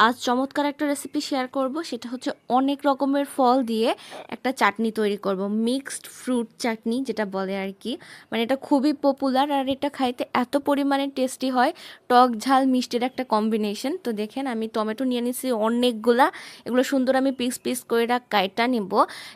আজ চমৎকার একটা রেসিপি শেয়ার করব, সেটা হচ্ছে অনেক রকমের ফল দিয়ে একটা চাটনি তৈরি করব, মিক্সড ফ্রুট চাটনি যেটা বলে আর কি। মানে এটা খুবই পপুলার আর এটা খাইতে এত পরিমাণে টেস্টি হয়, টক ঝাল মিষ্টির একটা কম্বিনেশন। তো দেখেন আমি টমেটো নিয়ে নিছি অনেকগুলা, এগুলো সুন্দর আমি পিস পিস করে কাইটা নিব।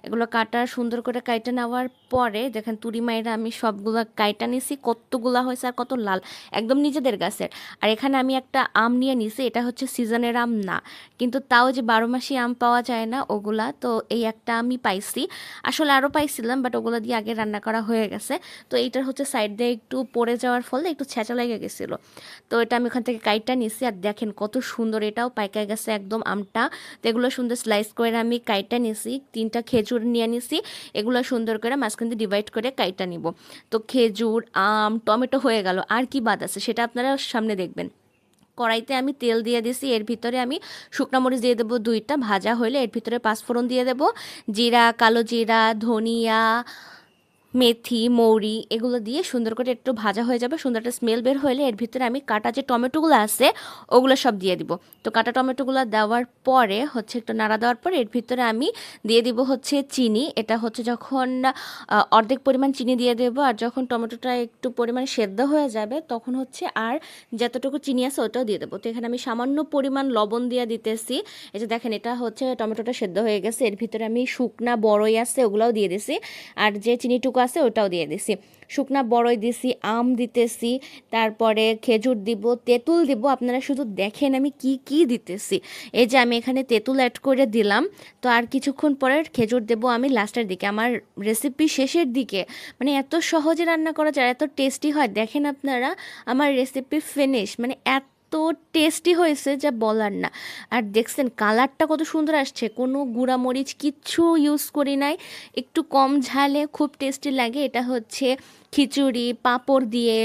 এগুলো কাটা সুন্দর করে কাইটা নেওয়ার পরে দেখেন তুরি মাইরা আমি সবগুলা কাইটা নিছি, কতগুলা হয়েছে আর কত লাল, একদম নিজেদের গাছের। আর এখানে আমি একটা আম নিয়ে নিছি, এটা হচ্ছে সিজনের আম না, কিন্তু তাও যে 12 মাসি আম পাওয়া যায় না ওগুলা, তো এই একটা আমি পাইছি। আসলে আরও পাইছিলাম বাট ওগুলো দিয়ে আগে রান্না করা হয়ে গেছে। তো এইটার হচ্ছে সাইড দিয়ে একটু পড়ে যাওয়ার ফলে একটু ছেঁচা লেগে গেছিলো। তো এটা আমি ওখান থেকে কাইটটা নিছি আর দেখেন কত সুন্দর, এটাও পাইকা গেছে একদম আমটা। তো এগুলো সুন্দর স্লাইস করে আমি কাইটটা নিছি, 3টা খেজুর নিয়ে নিছি, এগুলো সুন্দর করে মাঝখান দিয়ে ডিভাইড করে কাইটটা নিব। তো খেজুর, আম, টমেটো হয়ে গেল, আর কি বাদ আছে সেটা আপনারা সামনে দেখবেন। কড়াইতে আমি তেল দিয়ে দিছি, এর ভিতরে আমি শুকনা মরিচ দিয়ে দেবো 2টা, ভাজা হলে এর ভিতরে পাঁচফোড়ন দিয়ে দেবো, জিরা, কালো জিরা, ধনিয়া, মেথি, মৌরি এগুলো দিয়ে সুন্দর করে একটু ভাজা হয়ে যাবে, সুন্দর একটা স্মেল বের হলে এর ভিতরে আমি কাটা যে টমেটোগুলো আছে ওগুলো সব দিয়ে দিব। তো কাটা টমেটোগুলো দেওয়ার পরে হচ্ছে একটু নাড়া দেওয়ার পরে এর ভিতরে আমি দিয়ে দিব হচ্ছে চিনি। এটা হচ্ছে যখন অর্ধেক পরিমাণ চিনি দিয়ে দেবো, আর যখন টমেটোটা একটু পরিমাণে সেদ্ধ হয়ে যাবে তখন হচ্ছে আর যতটুকু চিনি আছে ওটাও দিয়ে দেবো। তো এখানে আমি সামান্য পরিমাণ লবণ দিয়ে দিতেছি। এই যে দেখেন এটা হচ্ছে টমেটোটা সেদ্ধ হয়ে গেছে, এর ভিতরে আমি শুকনা বড়ই আছে ওগুলোও দিয়ে দিছি, আর যে চিনিটুকু আছে ওটাও দিয়ে দিছি। শুকনা বড়ই দিছি, আম দিতেছি, তারপরে খেজুর দিব, তেঁতুল দিব। আপনারা শুধু দেখেন আমি কি কি দিতেছি। এই যে আমি এখানে তেঁতুল অ্যাড করে দিলাম। তো আর কিছুক্ষণ পরে খেজুর দেব আমি লাস্টের দিকে, আমার রেসিপি শেষের দিকে। মানে এত সহজে রান্না করা যায়, এত টেস্টি হয়। দেখেন আপনারা আমার রেসিপি ফিনিশ, মানে এত টেস্টি হয়েছে যা বলার না। আর দেখছেন কালারটা কত সুন্দর আসছে, কোনো গুঁড়া মরিচ কিচ্ছু ইউজ করি নাই, একটু কম ঝালে খুব টেস্টি লাগে। এটা হচ্ছে খিচুড়ি পাঁপড় দিয়ে,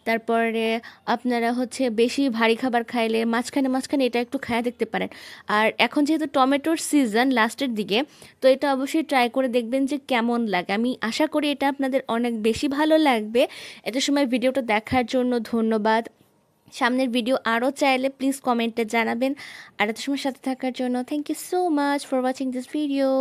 তারপরে আপনারা হচ্ছে বেশি ভারী খাবার খাইলে মাঝখানে মাঝখানে এটা একটু খায়া দেখতে পারেন। আর এখন যেহেতু টমেটোর সিজন লাস্টের দিকে, তো এটা অবশ্যই ট্রাই করে দেখবেন যে কেমন লাগে। আমি আশা করি এটা আপনাদের অনেক বেশি ভালো লাগবে। এত সময় ভিডিওটা দেখার জন্য ধন্যবাদ। সামনের ভিডিও আরও চাইলে প্লিজ কমেন্টে জানাবেন। আর এত সময় সাথে থাকার জন্য thank you so much for watching this video.